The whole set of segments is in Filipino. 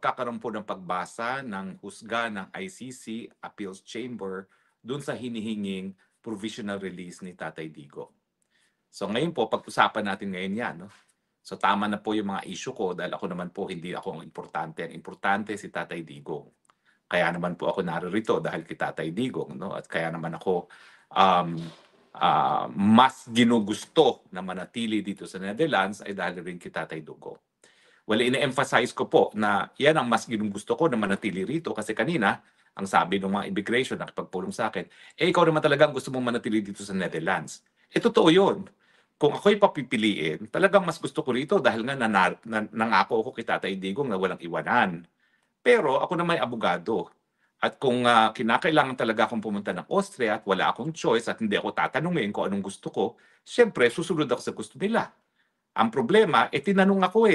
magkakaroon po ng pagbasa ng husga ng ICC Appeals Chamber dun sa hinihinging provisional release ni Tatay Diggo. So ngayon po, pag-usapan natin ngayon yan. No? So tama na po yung mga issue ko dahil ako naman po hindi ako ang importante. Ang importante si Tatay Digong. Kaya naman po ako naririto dahil kay Tatay Digong. No? At kaya naman ako um, mas ginugusto na manatili dito sa Netherlands ay dahil rin kay Tatay Digong. Well, ine-emphasize ko po na yan ang mas ginugusto ko na manatili rito kasi kanina, ang sabi ng mga immigration na nakipagpulong sa akin, ikaw naman talagang gusto mong manatili dito sa Netherlands. Totoo yun. Kung ako'y papipiliin, talagang mas gusto ko rito dahil nga nangako ako kay Tatay Digong na walang iwanan. Pero ako na may abogado. At kung kinakailangan talaga akong pumunta ng Austria at wala akong choice at hindi ako tatanungin kung anong gusto ko, syempre susunod ako sa gusto nila. Ang problema, tinanong ako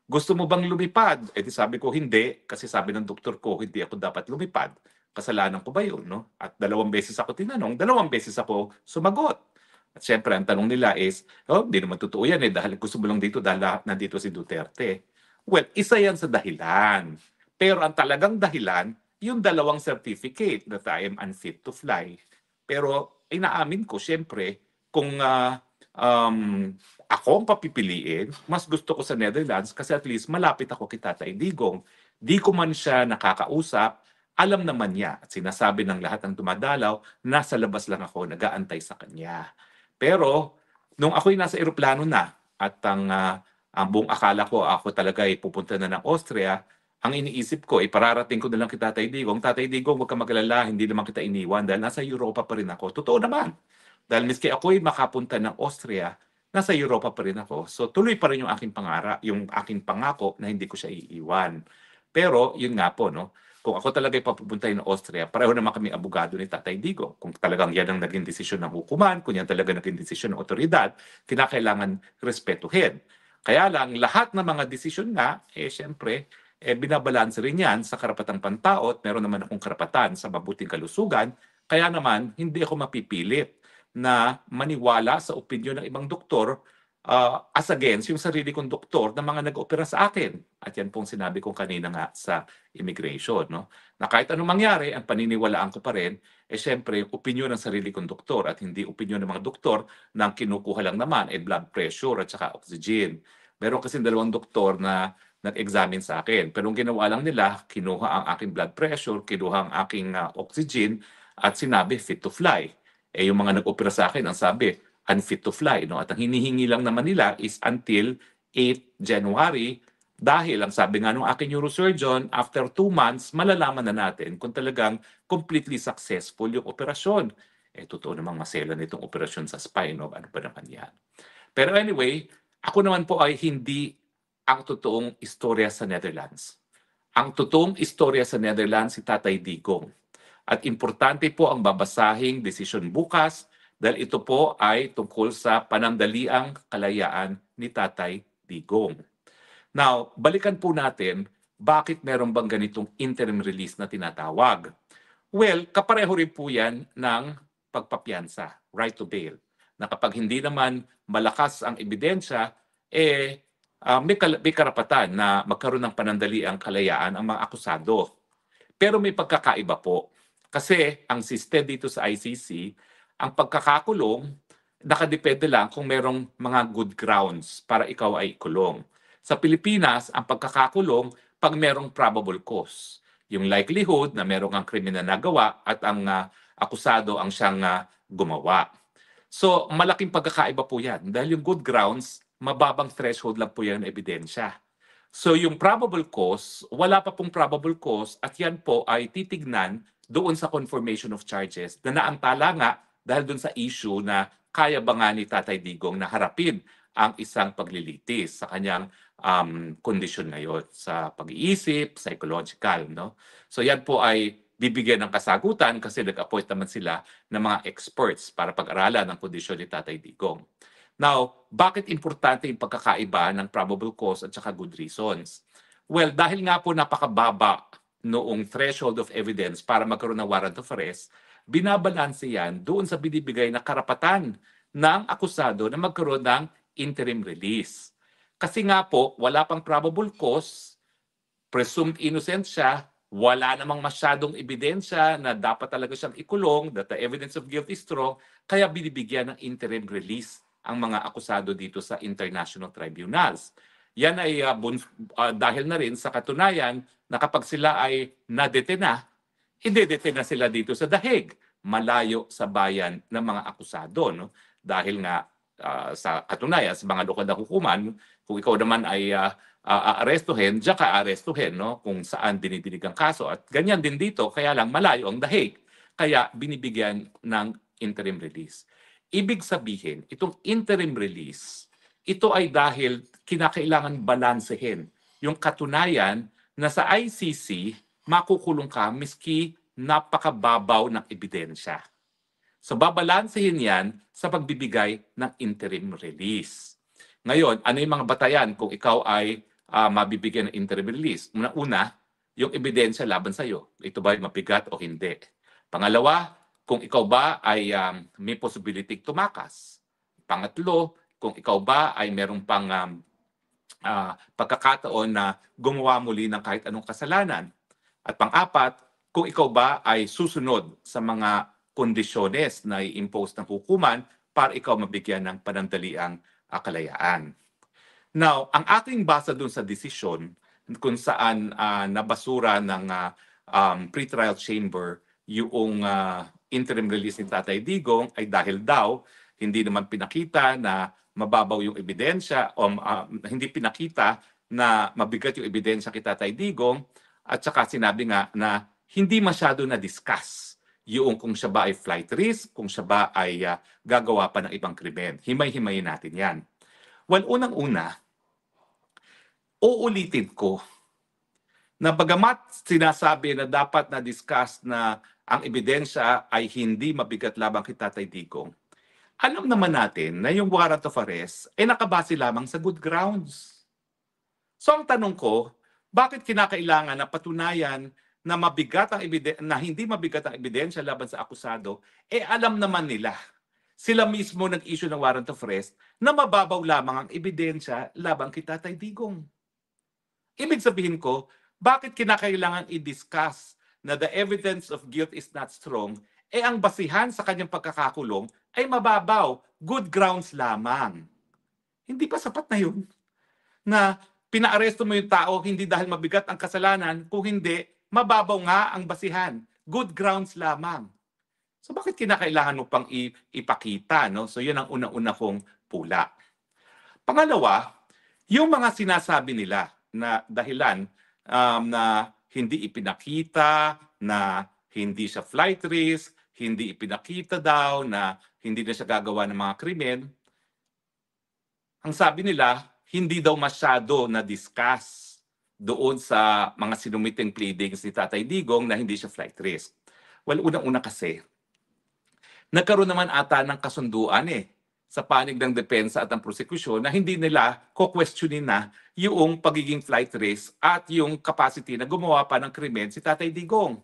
gusto mo bang lumipad? Di sabi ko hindi, kasi sabi ng doktor ko, hindi ako dapat lumipad. Kasalanan ko ba yun? No? At 2 beses ako tinanong, 2 beses ako sumagot. At syempre, ang tanong nila is, hindi naman totoo yan dahil gusto mo lang dito dahil nandito si Duterte. Well, isa yan sa dahilan. Pero ang talagang dahilan, yung 2 certificate that I am unfit to fly. Pero inaamin ko, syempre, kung um, ako ang papipiliin, mas gusto ko sa Netherlands kasi at least malapit ako kay Tatay Digong. Di ko man siya nakakausap, alam naman niya at sinasabi ng lahat ng dumadalaw, nasa labas lang ako, nag-aantay sa kanya. Pero, nung ako'y nasa eroplano na at ang buong akala ko ako talaga ay pupunta na ng Austria, ang iniisip ko, pararating ko na lang kay Tatay Digong. Tatay Digong, huwag ka mag-alala, hindi naman kita iniwan dahil nasa Europa pa rin ako. Totoo naman. Dahil miski ako'y makapunta ng Austria, nasa Europa pa rin ako. So tuloy pa rin yung aking pangarap, yung aking pangako na hindi ko siya iiwan. Pero yun nga po, no? Kung ako talaga papupuntahin ng Austria, pareho naman kami abogado ni Tatay Digong. Kung talagang yan ang naging desisyon ng hukuman, kung yan talaga naging desisyon ng otoridad, kinakailangan respetuhin. Kaya lang, lahat ng mga desisyon nga, syempre, binabalanse rin yan sa karapatang pantao at meron naman akong karapatan sa mabuting kalusugan. Kaya naman, hindi ako mapipilit na maniwala sa opinyon ng ibang doktor as against yung sarili kong doktor na mga nag-opera sa akin. At yan pong sinabi ko kanina nga sa immigration. No? Na kahit anong mangyari, ang paniniwalaan ko pa rin, syempre, yung opinyon ng sarili kong doktor at hindi opinyon ng mga doktor na kinukuha lang naman blood pressure at saka oxygen. Meron kasi 2 doktor na nag-examine sa akin. Pero ang ginawa lang nila, kinuha ang aking blood pressure, kinuha ang aking oxygen, at sinabi fit to fly. Yung mga nag-opera sa akin, ang sabi, unfit to fly. No? At ang hinihingi lang naman nila is until 8 January dahil ang sabi nga ng aking neurosurgeon, after 2 months, malalaman na natin kung talagang completely successful yung operasyon. Totoo namang masela nitong operasyon sa spine. No? Ano ba naman yan? Pero anyway, ako naman po ay hindi ang totoong istorya sa Netherlands. Ang totoong istorya sa Netherlands si Tatay Digong. At importante po ang babasahing desisyon bukas dahil ito po ay tungkol sa panandaliang kalayaan ni Tatay Digong. Now, balikan po natin bakit meron bang ganitong interim release na tinatawag. Well, kapareho rin po yan ng pagpapiyansa, right to bail. Na kapag hindi naman malakas ang ebidensya, may karapatan na magkaroon ng panandaliang kalayaan ang mga akusado. Pero may pagkakaiba po. Kasi ang system dito sa ICC, ang pagkakakulong, nakadepende lang kung merong mga good grounds para ikaw ay ikulong. Sa Pilipinas, ang pagkakakulong pag merong probable cause. Yung likelihood na merong ang krimen na nagawa at ang akusado ang siyang gumawa. So, malaking pagkakaiba po yan. Dahil yung good grounds, mababang threshold lang po yan ng ebidensya. So yung probable cause, wala pa pong probable cause at yan po ay titignan doon sa confirmation of charges na naantala nga dahil doon sa issue na kaya ba nga ni Tatay Digong na harapin ang isang paglilitis sa kanyang kondisyon ngayon sa pag-iisip, psychological. No? So yan po ay bibigyan ng kasagutan kasi nag-appoint naman sila ng mga experts para pag-aralan ang kondisyon ni Tatay Digong. Now, bakit importante yung pagkakaiba ng probable cause at saka good reasons? Well, dahil nga po napakababa noong threshold of evidence para magkaroon ng warrant of arrest, binabalanse yan doon sa binibigay na karapatan ng akusado na magkaroon ng interim release. Kasi nga po, wala pang probable cause, presumed innocent siya, wala namang masyadong ebidensya na dapat talaga siyang ikulong, that the evidence of guilt is strong, kaya binibigyan ng interim release ang mga akusado dito sa international tribunals. Yan ay dahil na rin sa katunayan na kapag sila ay nadetena, idedetena sila dito sa Dahig, malayo sa bayan ng mga akusado. No? Dahil nga sa katunayan, sa mga lokal na hukuman, kung ikaw naman ay aarestuhin, diyan ka aarestuhin, no? Kung saan dinidinig ang kaso. At ganyan din dito, kaya lang malayo ang Dahig. Kaya binibigyan ng interim release. Ibig sabihin, itong interim release, ito ay dahil kinakailangan balansehin yung katunayan na sa ICC, makukulong ka miski napakababaw ng ebidensya. So babalansehin yan sa pagbibigay ng interim release. Ngayon, ano yung mga batayan kung ikaw ay mabibigyan ng interim release? Una, yung ebidensya laban sa iyo. Ito ba ay mabigat o hindi? Pangalawa, kung ikaw ba ay may possibility tumakas. Pangatlo, kung ikaw ba ay merong pang pagkakataon na gumawa muli ng kahit anong kasalanan. At pang-apat, kung ikaw ba ay susunod sa mga kondisyones na i-impose ng hukuman para ikaw mabigyan ng panandaliang kalayaan. Now, ang aking basa dun sa desisyon kung saan nabasura ng pretrial chamber yung interim release ni Tatay Digong ay dahil daw hindi naman pinakita na mababaw yung ebidensya o hindi pinakita na mabigat yung ebidensya kay Tatay Digong at saka sinabi nga na hindi masyado na-discuss yung kung siya ba ay flight risk, kung siya ba ay gagawa pa ng ibang krimen. Himay-himayin natin yan. Well, unang-una, uulitin ko na bagamat sinasabi na dapat na-discuss na ang ebidensya ay hindi mabigat labang kay Tatay Digong, alam naman natin na yung warrant of arrest ay nakabase lamang sa good grounds. So ang tanong ko, bakit kinakailangan na patunayan na mabigat ang na hindi mabigat ang ebidensya laban sa akusado, alam naman nila. Sila mismo nag-issue ng warrant of arrest na mababaw lamang ang ebidensya laban kay Tatay Digong. Ibig sabihin ko, bakit kinakailangan i-discuss na the evidence of guilt is not strong, ang basihan sa kanyang pagkakakulong ay mababaw, good grounds lamang. Hindi pa sapat na yun na pinaaresto mo yung tao hindi dahil mabigat ang kasalanan, kung hindi, mababaw nga ang basihan. Good grounds lamang. So bakit kinakailangan mo pang ipakita? No? So yun ang unang-una kong pula. Pangalawa, yung mga sinasabi nila na dahilan na hindi ipinakita, na hindi siya flight risk, hindi ipinakita daw na hindi na siya gagawa ng mga krimen, ang sabi nila, hindi daw masyado na-discuss doon sa mga sinumiting pleadings ni Tatay Digong na hindi siya flight risk. Well, unang-una kasi, nagkaroon naman ata ng kasunduan sa panig ng depensa at ng prosekusyon na hindi nila ko-questionin na yung pagiging flight risk at yung capacity na gumawa pa ng krimen si Tatay Digong.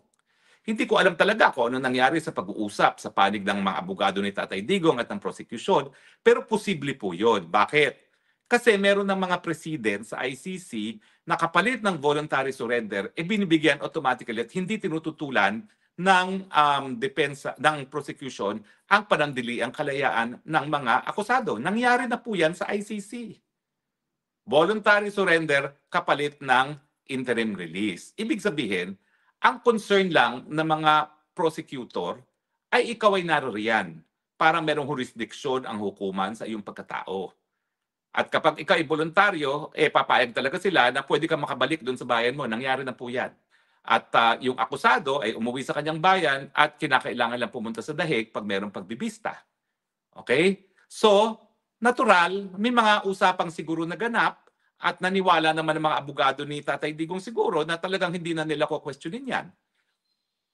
Hindi ko alam talaga kung ano nangyari sa pag-uusap sa panig ng mga abogado ni Tatay Digong at ng prosecution, pero posible po yun. Bakit? Kasi meron ng mga president sa ICC na kapalit ng voluntary surrender, binibigyan automatically at hindi tinututulan ng depensa, ng prosecution ang panandaliang kalayaan ng mga akusado. Nangyari na po yan sa ICC. Voluntary surrender kapalit ng interim release. Ibig sabihin, ang concern lang ng mga prosecutor ay ikaw ay naririyan para merong jurisdiction ang hukuman sa iyong pagkatao. At kapag ikaw ay voluntaryo, papayag talaga sila na pwede kang makabalik doon sa bayan mo. Nangyari na po yan. At yung akusado ay umuwi sa kanyang bayan at kinakailangan lang pumunta sa Dahig pag merong pagbibista. Okay? So, natural, may mga usapang siguro naganap at naniwala naman ng mga abogado ni Tatay Digong siguro na talagang hindi na nila ko-questionin yan.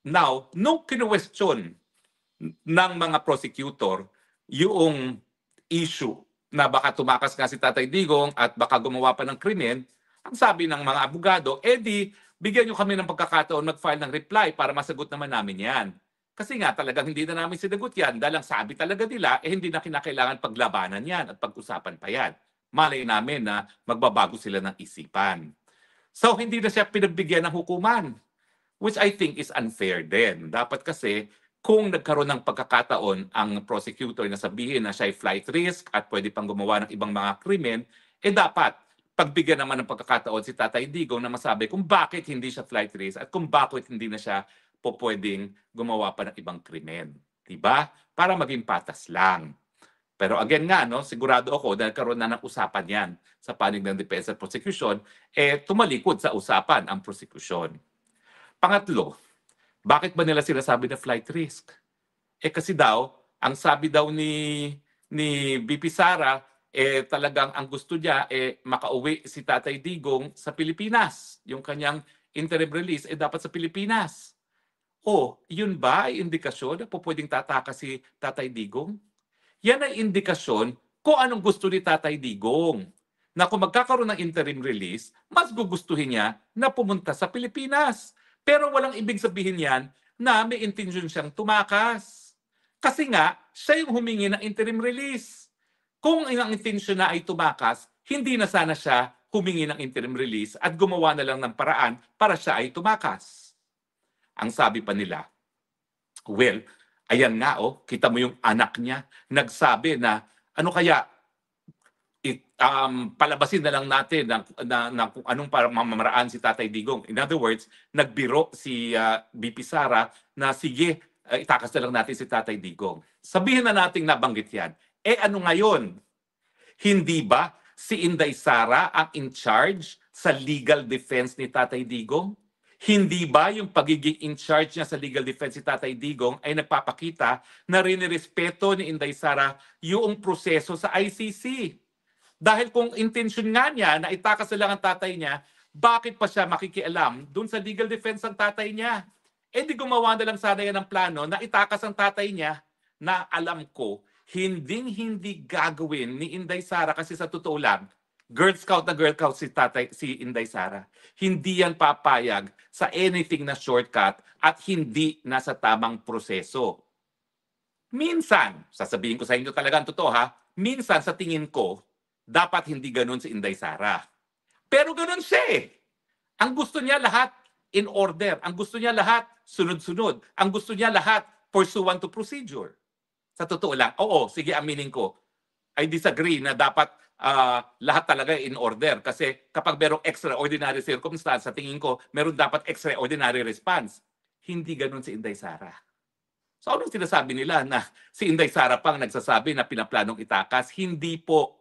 Now, nung kinu-question ng mga prosecutor yung issue na baka tumakas nga si Tatay Digong at baka gumawa pa ng krimen, ang sabi ng mga abogado, bigyan nyo kami ng pagkakataon mag-file ng reply para masagot naman namin yan. Kasi nga talagang hindi na namin sinagot yan dahil ang sabi talaga nila, hindi na kinakailangan paglabanan yan at pag-usapan pa yan. Malay namin na magbabago sila ng isipan. So hindi na siya pinagbigyan ng hukuman, which I think is unfair din. Dapat kasi kung nagkaroon ng pagkakataon ang prosecutor na sabihin na siya ay flight risk at pwede pang gumawa ng ibang mga krimen, dapat pagbigyan naman ng pagkakataon si Tatay Digong na masabi kung bakit hindi siya flight risk at kung bakit hindi na siya pwedeng gumawa pa ng ibang krimen. Diba? Para maging patas lang. Pero again nga, no, sigurado ako dahil karoon na ng usapan yan sa panig ng Depensa at Prosecution, tumalikod sa usapan ang prosecution. Pangatlo, bakit ba nila sinasabi na flight risk? Kasi daw, ang sabi daw ni VP Sara, talagang ang gusto niya, makauwi si Tatay Digong sa Pilipinas. Yung kanyang interim release, dapat sa Pilipinas. Yun ba ay indikasyon na pwedeng tatakas si Tatay Digong? Yan ay indikasyon kung anong gusto ni Tatay Digong. Na kung magkakaroon ng interim release, mas gugustuhin niya na pumunta sa Pilipinas. Pero walang ibig sabihin yan na may intention siyang tumakas. Kasi nga, siya yung humingi ng interim release. Kung ang intention na ay tumakas, hindi na sana siya humingi ng interim release at gumawa na lang ng paraan para siya ay tumakas. Ang sabi pa nila, well, ayan nga kita mo yung anak niya, nagsabi na ano kaya, palabasin na lang natin na kung anong para mamamaraan si Tatay Digong. In other words, nagbiro si VP Sara na sige, itakas na lang natin si Tatay Digong. Sabihin na nating nabanggit yan. Ano ngayon? Hindi ba si Inday Sara ang in charge sa legal defense ni Tatay Digong? Hindi ba yung pagiging in charge niya sa legal defense ni Tatay Digong ay nagpapakita na rinirespeto ni Inday Sara yung proseso sa ICC? Dahil kung intention nga niya na itakas na lang ang tatay niya, bakit pa siya makikialam dun sa legal defense ng tatay niya? Di gumawa na lang sana yan ng plano na itakas ang tatay niya na alam ko, hindi gagawin ni Inday Sara kasi sa totoo lang, Girl Scout si Inday Sara. Hindi yan papayag sa anything na shortcut at hindi nasa tamang proseso. Minsan, sasabihin ko sa inyo talaga ang totoo minsan sa tingin ko, dapat hindi ganun si Inday Sara. Pero ganun siya Ang gusto niya lahat in order. Ang gusto niya lahat sunod-sunod. Ang gusto niya lahat pursuant to procedure. Sa totoo lang, sige aminin ko. I disagree na dapat lahat talaga in order. Kasi kapag merong extraordinary circumstance, sa tingin ko, meron dapat extraordinary response. Hindi ganun si Inday Sara. So anong sinasabi nila na si Inday Sara pang nagsasabi na pinaplanong itakas? Hindi po.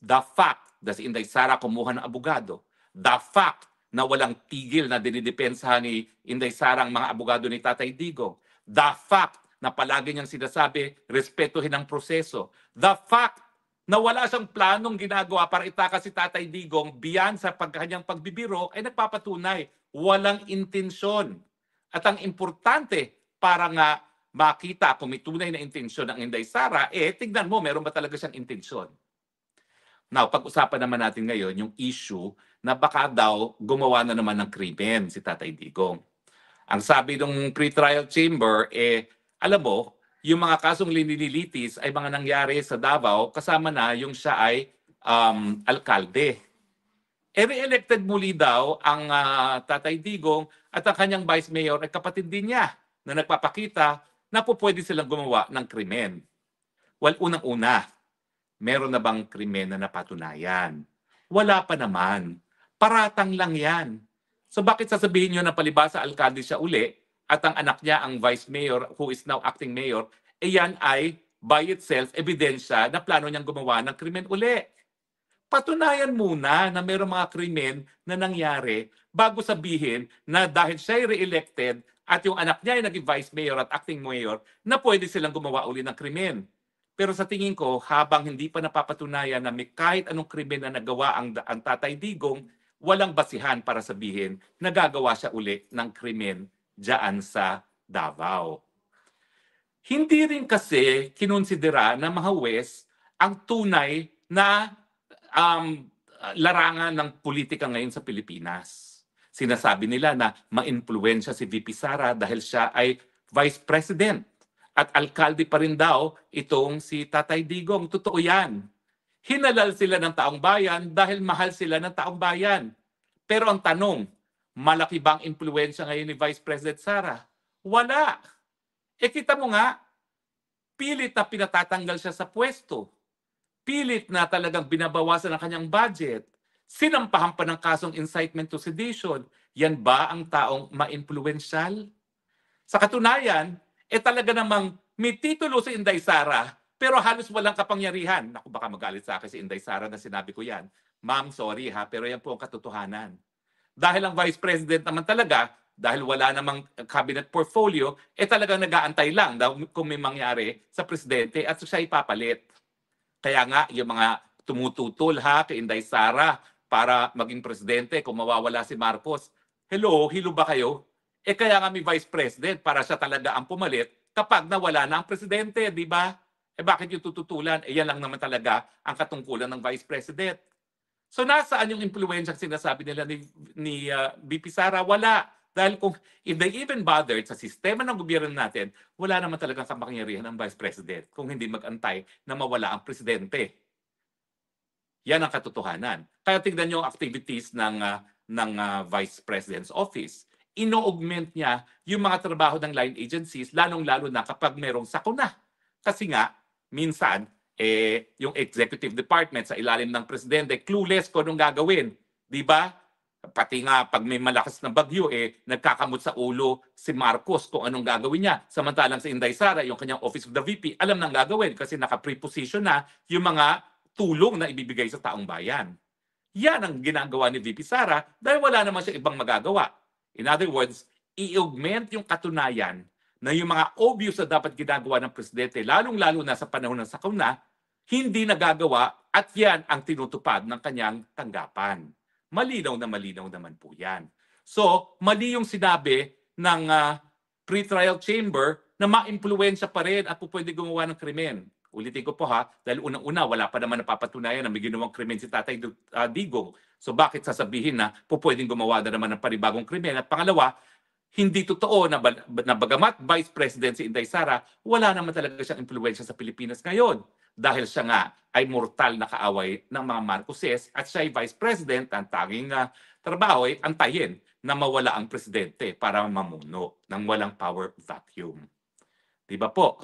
The fact na si Inday Sara kumuha ng abogado, the fact na walang tigil na dinidepensahan ni Inday Sara ang mga abogado ni Tatay Digong, the fact na palagi niyang sinasabi, respetuhin ang proseso, the fact na wala siyang planong ginagawa para itakas si Tatay Digong beyond sa kanyang pagbibiro, ay nagpapatunay, walang intensyon. At ang importante, para nga makita kung may tunay na intensyon ng Inday Sara, tignan mo, meron ba talaga siyang intensyon? Now, pag-usapan naman natin ngayon yung issue na baka daw gumawa na naman ng krimen si Tatay Digong. Ang sabi ng pre-trial chamber, alam mo, yung mga kasong linililitis ay mga nangyari sa Davao kasama na yung siya ay alkalde. Re-elected muli daw ang Tatay Digong at ang kanyang vice mayor ay kapatid din niya na nagpapakita na pwede silang gumawa ng krimen. Well, unang-una, meron na bang krimen na napatunayan? Wala pa naman. Paratang lang yan. So bakit sasabihin nyo na palibasa alkalde siya uli at ang anak niya, ang vice mayor, who is now acting mayor, yan ay by itself ebidensya na plano niyang gumawa ng krimen uli. Patunayan muna na meron mga krimen na nangyari bago sabihin na dahil siya ay re-elected at yung anak niya ay naging vice mayor at acting mayor, na pwede silang gumawa uli ng krimen. Pero sa tingin ko, habang hindi pa napapatunayan na may kahit anong krimen na nagawa ang Tatay Digong, walang basihan para sabihin na gagawa siya uli ng krimen diyan sa Davao. Hindi rin kasi kinonsidera ng mga huwes ang tunay na larangan ng politika ngayon sa Pilipinas. Sinasabi nila na ma-influensya si VP Sara dahil siya ay vice president. At alkalde pa rin daw itong si Tatay Digong. Totoo yan. Hinalal sila ng taong bayan dahil mahal sila ng taong bayan. Pero ang tanong, malaki bang impluwensya ngayon ni Vice President Sara? Wala. Kita mo nga, pilit na pinatatanggal siya sa pwesto. Pilit na talagang binabawasan ang kanyang budget. Sinampahan pa ng kasong incitement to sedition. Yan ba ang taong ma-influensyal? Sa katunayan, talaga namang may titulo si Inday Sara, pero halos walang kapangyarihan. Naku, baka magalit sa akin si Inday Sara na sinabi ko yan. Ma'am, sorry ha, pero yan po ang katotohanan. Dahil ang Vice President naman talaga, dahil wala namang cabinet portfolio, talagang nag-aantay lang kung may mangyari sa presidente at siya ipapalit. Kaya nga, yung mga tumututol ha kay Inday Sara para maging presidente kung mawawala si Marcos. Hello, hilo ba kayo? Kaya nga may Vice President para siya talaga ang pumalit kapag nawala na ang presidente, di ba? Bakit yung tututulan? Yan lang naman talaga ang katungkulan ng Vice President. So nasaan yung impluwensyang sinasabi nila ni VP Sara? Wala. Dahil kung if they even bothered sa sistema ng gobyerno natin, wala naman talagang kapangyarihan ng Vice President kung hindi mag-antay na mawala ang presidente. Yan ang katotohanan. Kaya tignan niyo ang activities ng Vice President's Office. Ino-augment niya yung mga trabaho ng line agencies, lalong-lalo na kapag merong sakuna. Kasi nga, minsan, yung executive department sa ilalim ng presidente, clueless kung anong gagawin. Di ba? Pati nga, pag may malakas na bagyo, nagkakamot sa ulo si Marcos kung anong gagawin niya. Samantalang si Inday Sara, yung kanyang Office of the VP, alam nang gagawin kasi naka-preposition na yung mga tulong na ibibigay sa taong bayan. Yan ang ginagawa ni VP Sara dahil wala naman siya ibang magagawa. In other words, i-augment yung katunayan na yung mga obvious na dapat ginagawa ng presidente, lalong-lalo na sa panahon ng sakuna, hindi nagagawa at yan ang tinutupad ng kanyang tanggapan. Malinaw naman po yan. So, mali yung sinabi ng pre-trial chamber na ma-impluwensya pa rin at pwede gumawa ng krimen. Ulitin ko po ha, dahil unang-una wala pa naman napapatunayan na may ginawang krimen si Tatay Digong. So bakit sasabihin na pwedeng gumawa na naman ng panibagong krimen? At pangalawa, hindi totoo na bagamat Vice President si Inday Sara, wala naman talaga siyang impluwensya sa Pilipinas ngayon. Dahil siya nga ay mortal na kaaway ng mga Marcoses at siya ay Vice President, ang tanging trabaho ay antayin na mawala ang presidente para mamuno ng walang power vacuum. Di ba po?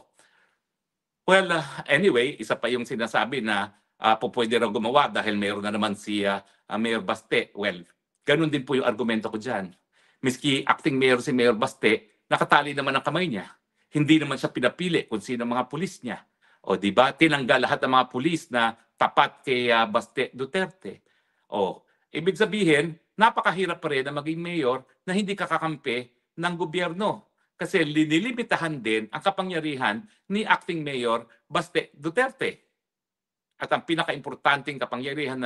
Well, anyway, isa pa yung sinasabi na pwede raw gumawa dahil mayroon na naman si Mayor Baste. Well, ganun din po yung argumento ko dyan. Miski acting mayor si Mayor Baste, nakatali naman ang kamay niya. Hindi naman siya pinapili kung sino mga pulis niya. O di ba, tinanggal lahat ng mga pulis na tapat kay Baste Duterte. O, ibig sabihin, napakahirap pa rin na maging mayor na hindi kakakampi ng gobyerno. Kasi linilimitahan din ang kapangyarihan ni acting mayor Baste Duterte. At ang pinaka-importanting kapangyarihan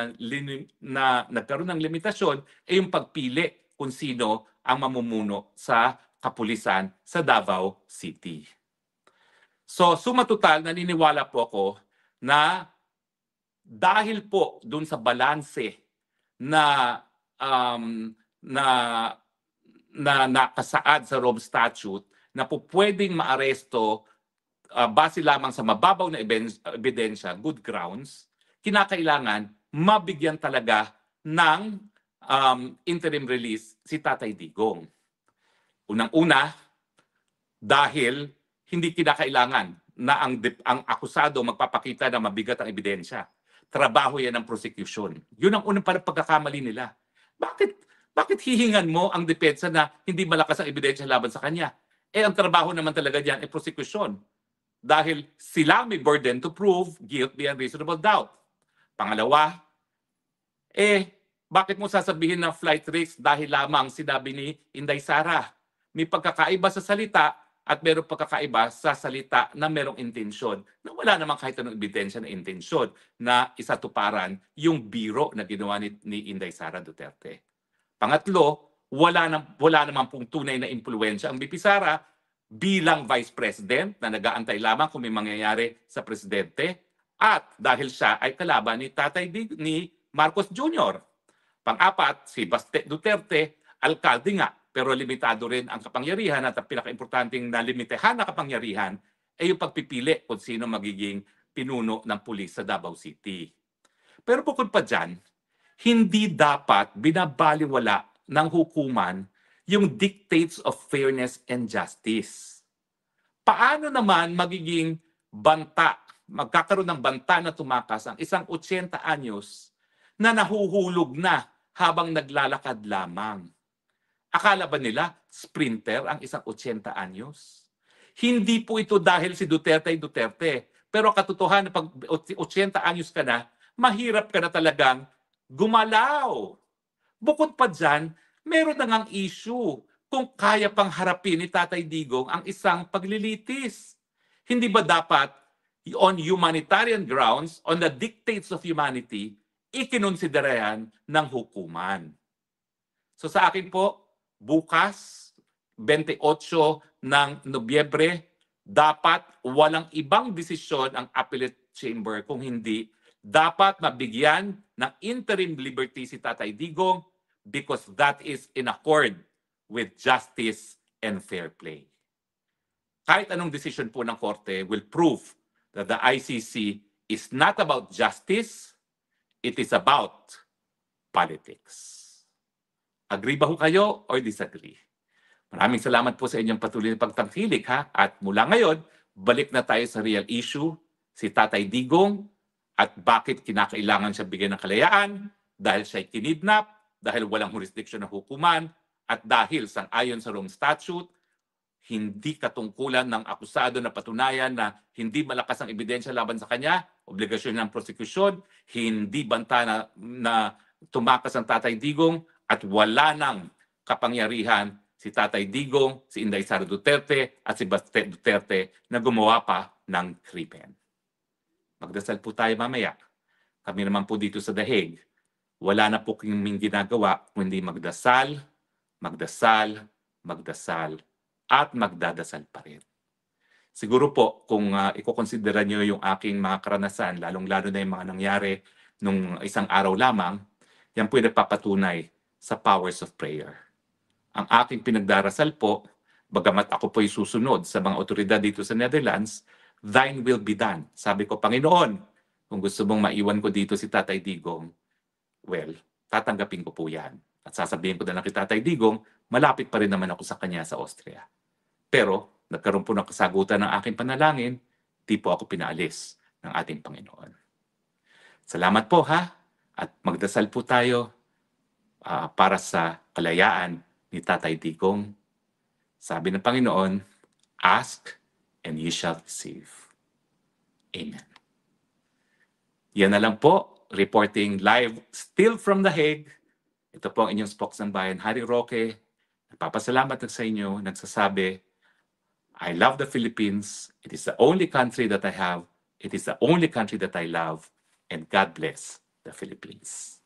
na nagkaroon ng limitasyon ay yung pagpili kung sino ang mamumuno sa kapulisan sa Davao City. So, suma total, naniniwala po ako na dahil po dun sa balanse na nakasaad sa Rome Statute na pwedeng maaresto base lamang sa mababaw na ebidensya, good grounds, kinakailangan mabigyan talaga ng interim release si Tatay Digong. Unang-una, dahil hindi kinakailangan na ang akusado magpapakita na mabigat ang ebidensya. Trabaho yan ng prosecution. Yun ang unang pagkakamali nila. Bakit hihingan mo ang depensa na hindi malakas ang ebidensya laban sa kanya? Ang trabaho naman talaga diyan ay prosecution. Dahil sila may burden to prove guilt beyond reasonable doubt. Pangalawa, bakit mo sasabihin na flight risk dahil lamang sinabi ni Inday Sara? May pagkakaiba sa salita at mayroong pagkakaiba sa salita na mayroong intensyon na wala namang kahit anong ebidensya na intensyon na isatuparan yung biro na ginawa ni Inday Sara Duterte. Pangatlo, wala namang pong tunay na impluwensya ang VP Sara bilang Vice President na nag-aantay lamang kung may mangyayari sa presidente at dahil siya ay kalaban ni Marcos Jr. Pang-apat, si Baste Duterte, alkalde nga, pero limitado rin ang kapangyarihan at ang pinaka-importanting na limitahan na kapangyarihan ay yung pagpipili kung sino magiging pinuno ng pulis sa Davao City. Pero bukod pa dyan, hindi dapat binabaliwala ng hukuman yung dictates of fairness and justice. Paano naman magiging magkakaroon ng banta na tumakas ang isang 80 anyos na nahuhulog na habang naglalakad lamang? Akala ba nila sprinter ang isang 80 anyos? Hindi po ito dahil si Duterte ay Duterte. Pero katotohanan, pag 80 anyos ka na, mahirap ka na talagang gumalaw. Bukod pa dyan, meron na ngang issue kung kaya pang harapin ni Tatay Digong ang isang paglilitis. Hindi ba dapat on humanitarian grounds, on the dictates of humanity, ikinonsiderahan ng hukuman? So sa akin po, bukas, 28 ng Nobyembre, dapat walang ibang desisyon ang appellate chamber kung hindi dapat mabigyan ng interim liberty si Tatay Digong because that is in accord with justice and fair play. Kahit anong decision po ng korte will prove that the ICC is not about justice, it is about politics. Agree ba ho kayo or disagree? Maraming salamat po sa inyong patuloy na pagtangkilik ha. At mula ngayon, balik na tayo sa real issue, si Tatay Digong at bakit kinakailangan siya bigyan ng kalayaan dahil siya kinidnap, dahil walang jurisdiction ng hukuman, at dahil sang-ayon sa Rome Statute, hindi katungkulan ng akusado na patunayan na hindi malakas ang ebidensya laban sa kanya, obligasyon ng prosekusyon, hindi banta na tumakas ang Tatay Digong, at wala nang kapangyarihan si Tatay Digong, si Inday Sara Duterte at si Baste Duterte na gumawa pa ng krimen. Magdasal po tayo mamaya. Kami naman po dito sa The Hague, wala na po kaming ginagawa kundi magdasal, magdasal, magdasal, at magdadasal pa rin. Siguro po, kung ikokonsidera nyo yung aking mga karanasan, lalong-lalo na yung mga nangyari nung isang araw lamang, yan po yung nagpapatunay sa powers of prayer. Ang aking pinagdarasal po, bagamat ako po'y susunod sa mga otoridad dito sa Netherlands, thine will be done. Sabi ko, Panginoon, kung gusto mong maiwan ko dito si Tatay Digong, well, tatanggapin ko po yan. At sasabihin ko na lang kay Tatay Digong, malapit pa rin naman ako sa kanya sa Austria. Pero, nagkaroon po ng kasagutan ng aking panalangin, di po ako pinaalis ng ating Panginoon. Salamat po ha, at magdasal po tayo para sa kalayaan ni Tatay Digong. Sabi ng Panginoon, ask and ye shall receive. Amen. Yan na lang po, reporting live still from The Hague. Ito po ang inyong spokesman, Harry Roque. Nagpapasalamat sa inyo, nagsasabi, I love the Philippines. It is the only country that I have. It is the only country that I love. And God bless the Philippines.